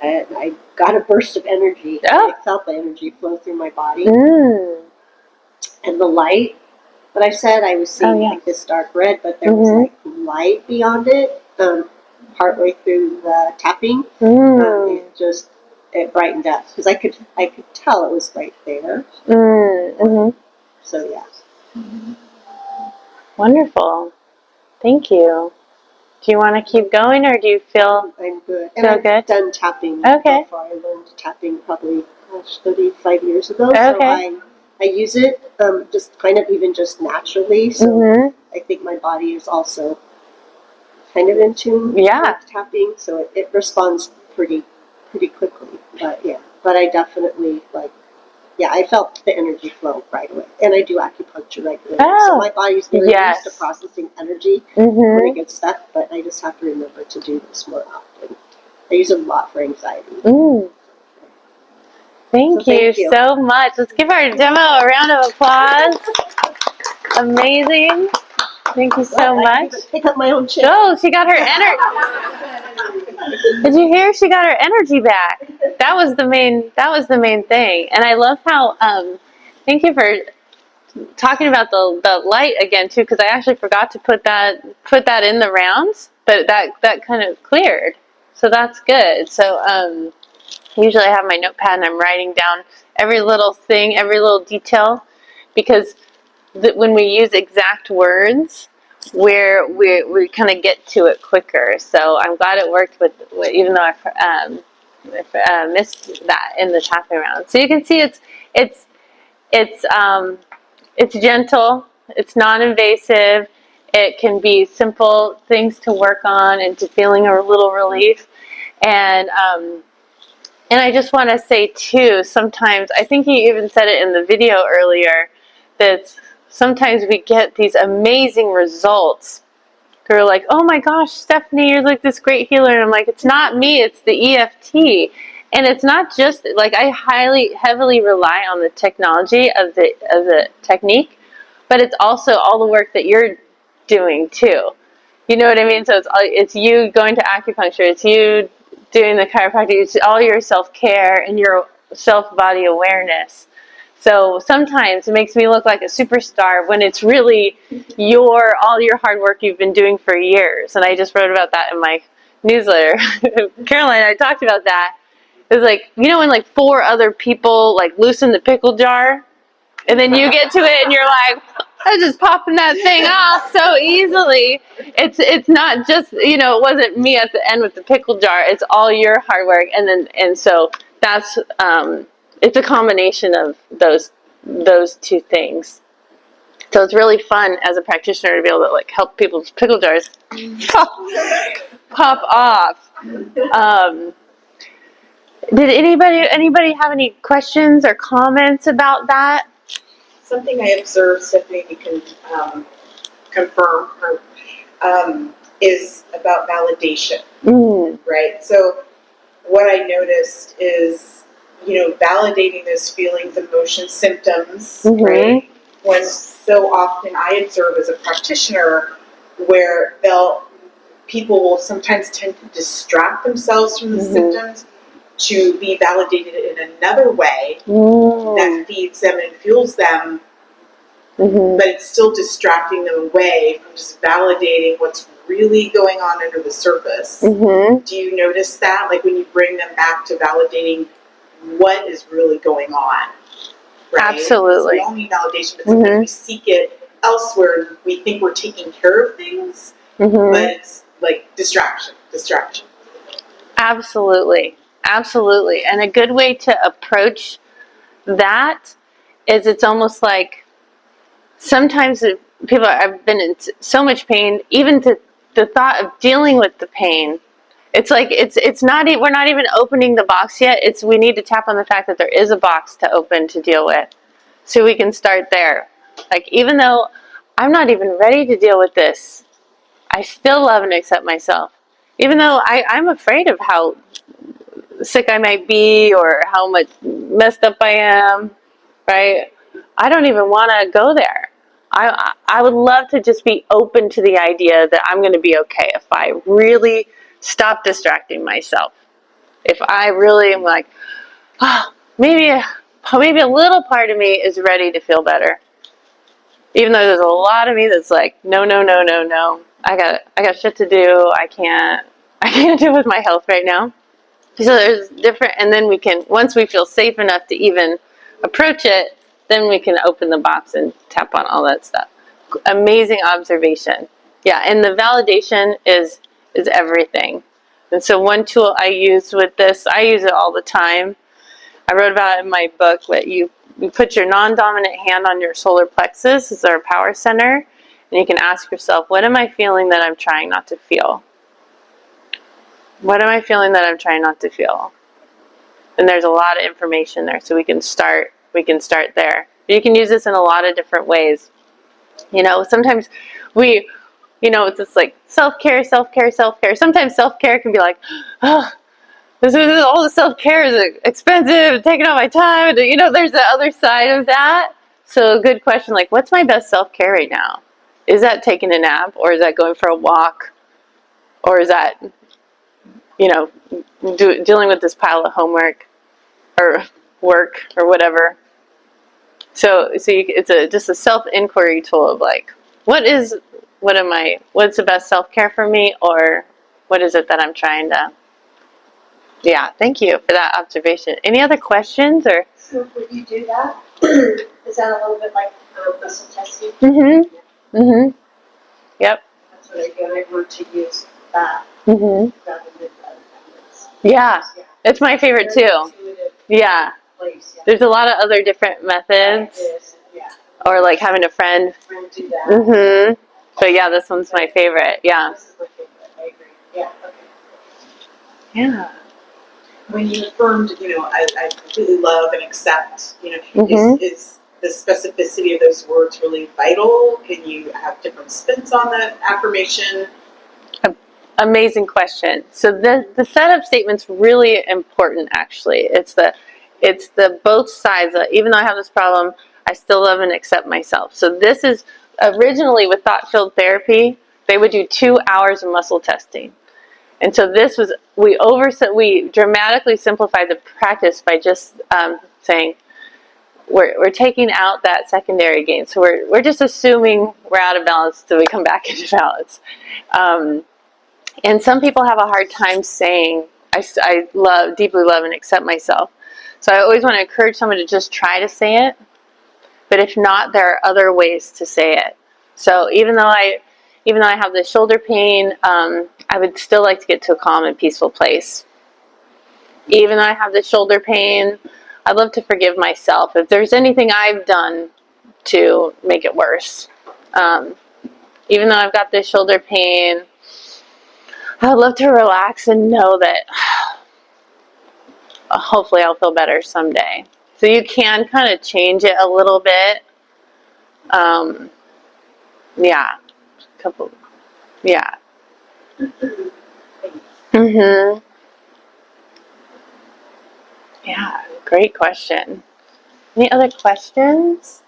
I got a burst of energy. Oh. I felt the energy flow through my body. Mm. And the light. But I said I was seeing like this dark red, but there was like light beyond it. Partway through the tapping, it brightened up because I could tell it was right there. So yeah. Wonderful. Thank you. Do you want to keep going, or do you feel? I'm good. And I've done tapping. Okay. Before. I learned tapping probably 35 years ago. Okay. So I use it just kind of even just naturally. So I think my body is also kind of in tune with tapping, so it responds pretty quickly. But I definitely I felt the energy flow right away, and I do acupuncture regularly, so my body's very used to processing energy when it gets stuck. But I just have to remember to do this more often. I use it a lot for anxiety. Thank you so much. Let's give our demo a round of applause. Amazing. Thank you so much. I can pick up my own chair. Oh, she got her energy. Did you hear? She got her energy back. That was the main thing. And I love how. Thank you for talking about the light again too, because I actually forgot to put that in the rounds, but that kind of cleared. So that's good. So usually I have my notepad and I'm writing down every little thing, every little detail, because when we use exact words, we kind of get to it quicker. So I'm glad it worked with even though I missed that in the tapping round. So you can see it's gentle, it's non-invasive. It can be simple things to work on and to feeling a little relief. And I just want to say too, sometimes, I think you even said it in the video earlier, that sometimes we get these amazing results. They're like, oh my gosh, Stephanie, you're like this great healer. And I'm like, it's not me, it's the EFT. And it's not just, like, I heavily rely on the technology of the technique, but it's also all the work that you're doing too. You know what I mean? So it's you going to acupuncture, it's you doing the chiropractic, it's all your self-care and your self-body awareness. So sometimes it makes me look like a superstar when it's really all your hard work you've been doing for years. And I just wrote about that in my newsletter. Caroline and I talked about that. It was like, you know when like 4 other people like loosen the pickle jar, and then you get to it and you're like, I'm just popping that thing off so easily. It's not just, it wasn't me at the end with the pickle jar. It's all your hard work. And so that's, it's a combination of those two things. So it's really fun as a practitioner to be able to like help people's pickle jars pop off. Did anybody have any questions or comments about that? Something I observed, Stephanie, you can confirm, is about validation, right? So what I noticed is, validating those feelings, emotions, symptoms, right? When so often I observe as a practitioner where people will sometimes tend to distract themselves from the symptoms to be validated in another way that feeds them and fuels them but it's still distracting them away from just validating what's really going on under the surface. Do you notice that? Like when you bring them back to validating what is really going on, right? Absolutely. We all need validation, but sometimes we seek it elsewhere. We think we're taking care of things, but it's like distraction. Absolutely. And a good way to approach that is it's almost like sometimes people have been in so much pain, even to the thought of dealing with the pain. It's like it's not we're not even opening the box yet. We need to tap on the fact that there is a box to open to deal with, so we can start there. Like even though I'm not even ready to deal with this, I still love and accept myself. Even though I'm afraid of how sick I might be or how much messed up I am, right? I don't even want to go there. I would love to just be open to the idea that I'm going to be okay if I really stop distracting myself. If I really am like, oh, maybe a little part of me is ready to feel better. Even though there's a lot of me that's like, no. I got shit to do. I can't deal with my health right now. So there's different, and then we can, once we feel safe enough to even approach it, then we can open the box and tap on all that stuff. Amazing observation. Yeah, and the validation is everything. And so one tool I use with this, I use it all the time. I wrote about it in my book, but you put your non-dominant hand on your solar plexus, it's our power center, and you can ask yourself, what am I feeling that I'm trying not to feel? What am I feeling that I'm trying not to feel? And there's a lot of information there, so we can start there. You can use this in a lot of different ways. Sometimes it's just like self-care. Sometimes self-care can be like, oh, all the self-care is expensive, taking all my time. There's the other side of that. So a good question, like, what's my best self-care right now? Is that taking a nap, or is that going for a walk, or is that dealing with this pile of homework or work or whatever? So it's just a self-inquiry tool of like, what's the best self-care for me, or what is it that I'm trying to, thank you for that observation. Any other questions? Or so when you do that, is that a little bit like muscle testing? Yep. That's what I do. I want to use that. Yeah, it's my favorite too. Yeah. There's a lot of other different methods. Or like having a friend. Do that. But yeah, this one's my favorite. Yeah. This is my favorite. I agree. Yeah. Okay. Yeah. When you affirmed, I completely love and accept, is the specificity of those words really vital? Can you have different spins on that affirmation? Amazing question. So the set of statements really important. Actually, it's the both sides. Even though I have this problem, I still love and accept myself. So this is originally with thought-filled therapy. They would do 2 hours of muscle testing, and so this was we dramatically simplified the practice by just saying we're taking out that secondary gain. So we're just assuming we're out of balance till we come back into balance. And some people have a hard time saying, I deeply love and accept myself. So I always want to encourage someone to just try to say it. But if not, there are other ways to say it. So even though I have the shoulder pain, I would still like to get to a calm and peaceful place. Even though I have the shoulder pain, I'd love to forgive myself if there's anything I've done to make it worse. Even though I've got this shoulder pain, I would love to relax and know that hopefully I'll feel better someday. So you can kind of change it a little bit. Yeah, great question. Any other questions?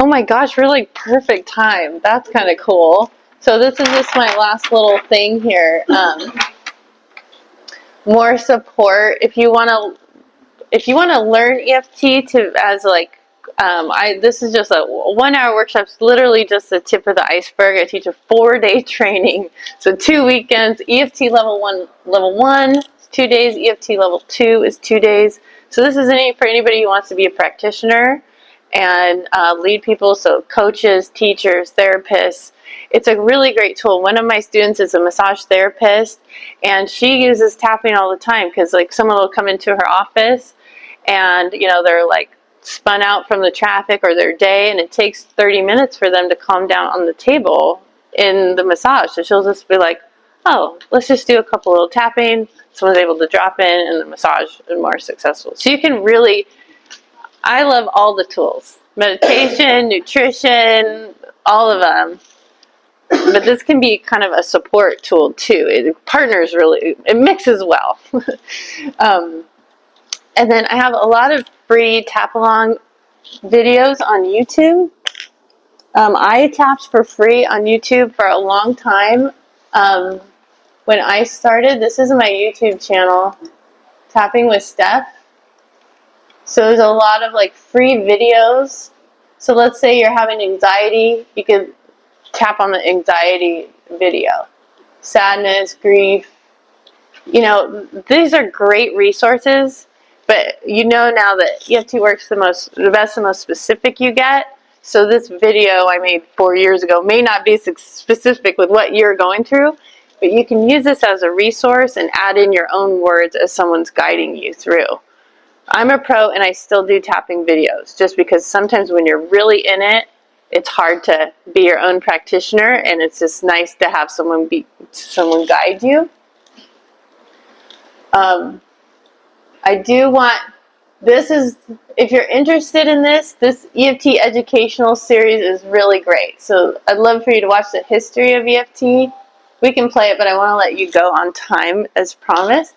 Oh my gosh, we're like perfect time. That's kind of cool. So this is just my last little thing here. More support. If you want to learn EFT as like This is just a 1 hour workshop. It's literally just the tip of the iceberg. I teach a 4-day training. So 2 weekends, EFT level one is 2 days, EFT level 2 is 2 days. So this is for anybody who wants to be a practitioner and lead people, so coaches, teachers, therapists. It's a really great tool. One of my students is a massage therapist, and she uses tapping all the time because like someone will come into her office and they're like spun out from the traffic or their day, and it takes 30 minutes for them to calm down on the table in the massage. So she'll just be like, oh, let's just do a couple little tapping. Someone's able to drop in and the massage is more successful. So you can really, I love all the tools. Meditation, nutrition, all of them. But this can be kind of a support tool too. It partners really, it mixes well. And then I have a lot of free tap-along videos on YouTube. I tapped for free on YouTube for a long time. When I started, this is my YouTube channel, Tapping with Steph. So there's a lot of like free videos. So let's say you're having anxiety, you can tap on the anxiety video. Sadness, grief, these are great resources. But now that EFT works the best, the most specific you get. So this video I made 4 years ago may not be specific with what you're going through, but you can use this as a resource and add in your own words as someone's guiding you through. I'm a pro and I still do tapping videos just because sometimes when you're really in it, it's hard to be your own practitioner, and it's just nice to have someone guide you. If you're interested in this EFT educational series is really great. So I'd love for you to watch the history of EFT. We can play it, but I want to let you go on time as promised.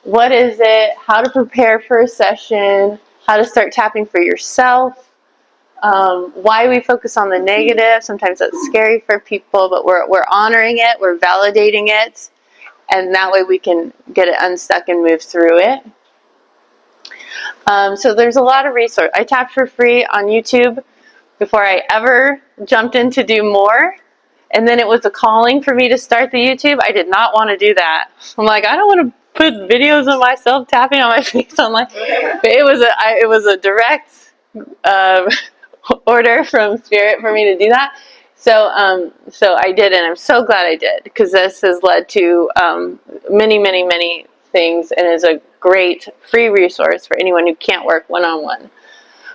What is it? How to prepare for a session? How to start tapping for yourself? Why we focus on the negative. Sometimes that's scary for people, but we're honoring it. We're validating it. And that way we can get it unstuck and move through it. So there's a lot of resources. I tapped for free on YouTube before I ever jumped in to do more. And then it was a calling for me to start the YouTube. I did not want to do that. I'm like, I don't want to put videos of myself tapping on my face online. But it was a direct order from Spirit for me to do that. So I did, and I'm so glad I did, because this has led to many, many, many things, and is a great free resource for anyone who can't work one-on-one.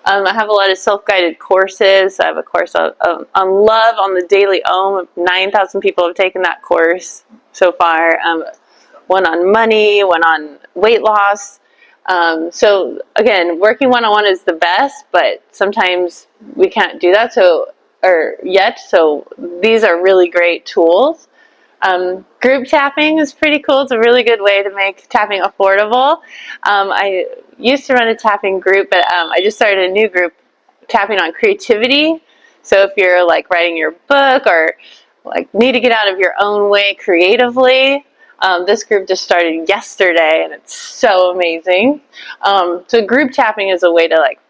I have a lot of self-guided courses. I have a course on love on the Daily Ohm. 9,000 people have taken that course so far. One on money, one on weight loss. So again, working one-on-one is the best, but sometimes we can't do that. So these are really great tools. Group tapping is pretty cool. It's a really good way to make tapping affordable. I used to run a tapping group, but I just started a new group, tapping on creativity. So if you're like writing your book or like need to get out of your own way creatively, this group just started yesterday, and it's so amazing. So group tapping is a way to like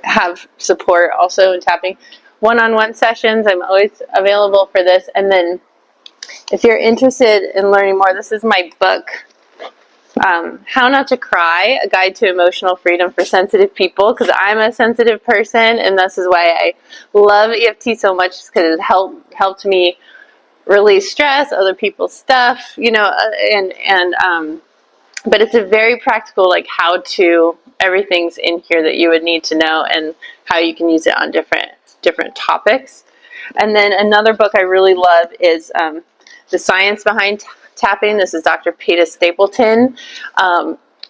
have support also in tapping. One-on-one sessions, I'm always available for this. And then if you're interested in learning more, this is my book, How Not to Cry, A Guide to Emotional Freedom for Sensitive People, because I'm a sensitive person, and this is why I love EFT so much, because it helped me release stress, other people's stuff, but it's a very practical, like how to, everything's in here that you would need to know, and how you can use it on different topics. And then another book I really love is The Science Behind Tapping. This is Dr. Peta Stapleton.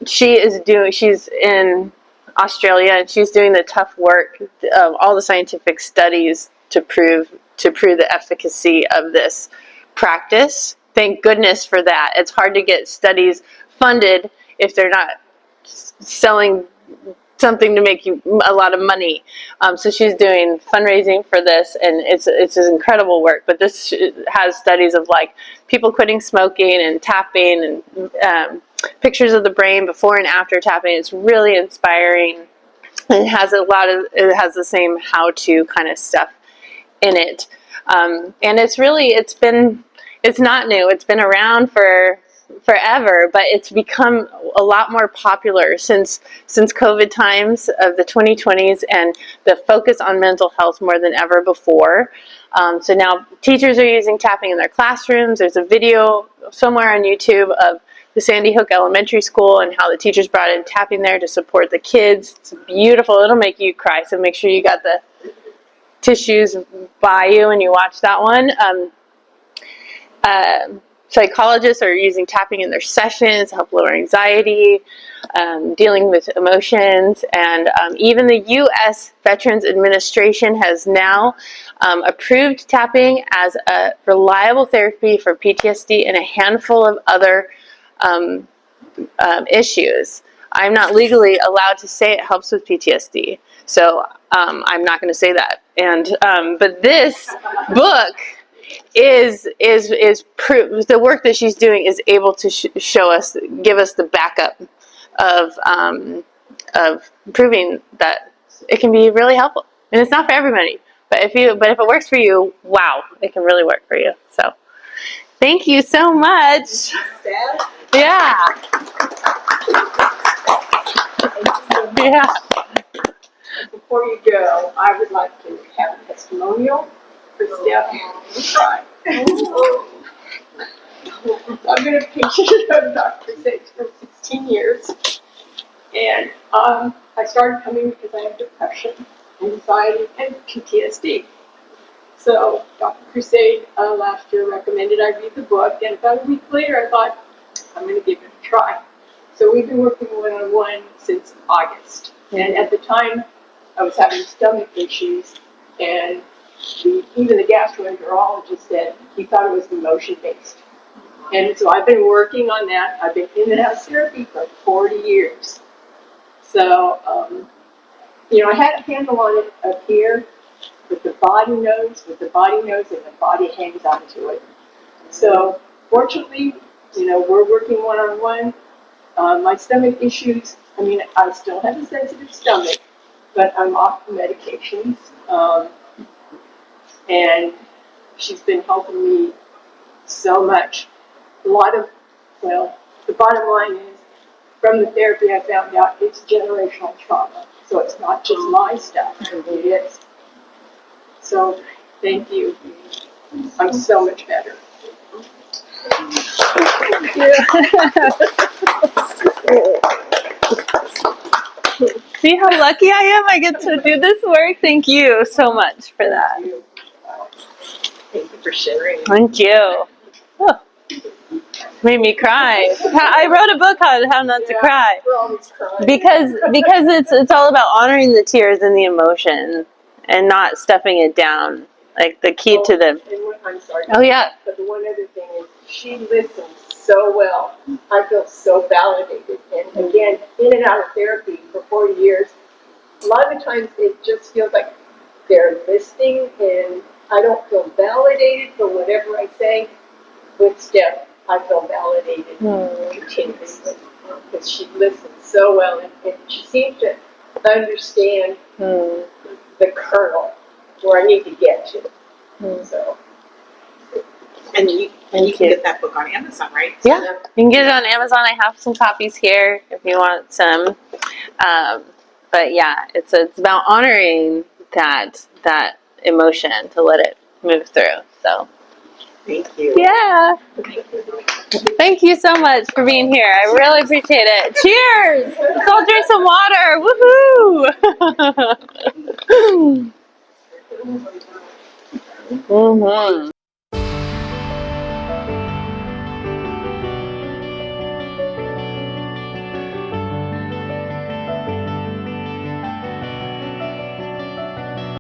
She's in Australia, and she's doing the tough work of all the scientific studies to prove the efficacy of this practice. Thank goodness for that. It's hard to get studies funded if they're not selling something to make you a lot of money. So she's doing fundraising for this, and it's incredible work. But this has studies of like people quitting smoking and tapping, and pictures of the brain before and after tapping. It's really inspiring and it has the same how-to kind of stuff in it. And it's not new. It's been around for forever, but it's become a lot more popular since COVID times of the 2020s, and the focus on mental health more than ever before. So now teachers are using tapping in their classrooms. There's a video somewhere on YouTube of the Sandy Hook Elementary School and how the teachers brought in tapping there to support the kids. It's beautiful. It'll make you cry, so make sure you got the tissues by you and you watch that one. Psychologists are using tapping in their sessions to help lower anxiety, dealing with emotions, and even the U.S. Veterans Administration has now approved tapping as a reliable therapy for PTSD and a handful of other issues. I'm not legally allowed to say it helps with PTSD, so I'm not going to say that. And but this book is proof. The work that she's doing is able to give us the backup of proving that it can be really helpful. And it's not for everybody, but if it works for you, wow, it can really work for you. So thank you so much. Yeah. Yeah. Before you go, I would like to have a testimonial for Steph. I've been a patient of Dr. Crusade for 16 years, and I started coming because I have depression, anxiety, and PTSD. So Dr. Crusade last year recommended I read the book, and about a week later I thought, I'm going to give it a try. So we've been working one-on-one since August, and at the time I was having stomach issues, and even the gastroenterologist said he thought it was emotion-based. And so I've been working on that. I've been in and out of therapy for 40 years. So, I had a handle on it up here, but the body knows, and the body hangs on to it. So, fortunately, we're working one-on-one. My stomach issues, I still have a sensitive stomach, but I'm off the medications. And she's been helping me so much. The bottom line is, from the therapy I found out it's generational trauma. So it's not just my stuff, it is. So thank you. I'm so much better. Thank you. See how lucky I am? I get to do this work. Thank you so much for that. Thank you for sharing. Thank you. Oh, made me cry. I wrote a book on how not to cry. We're always crying. Because it's all about honoring the tears and the emotion and not stuffing it down. Like the key to the... I'm sorry. Oh, yeah. But the one other thing is she listens so well. I feel so validated. And again, in and out of therapy for 40 years, a lot of the times it just feels like they're listening and I don't feel validated for whatever I say. With Steph, I feel validated continuously because she listens so well and she seems to understand the kernel where I need to get to. So. And you can get that book on Amazon, right? Yeah, you can get it on Amazon. I have some copies here if you want some. But yeah, it's about honoring that emotion to let it move through. So thank you. Yeah. Thank you so much for being here. I really appreciate it. Cheers! Let's all drink some water. Woohoo!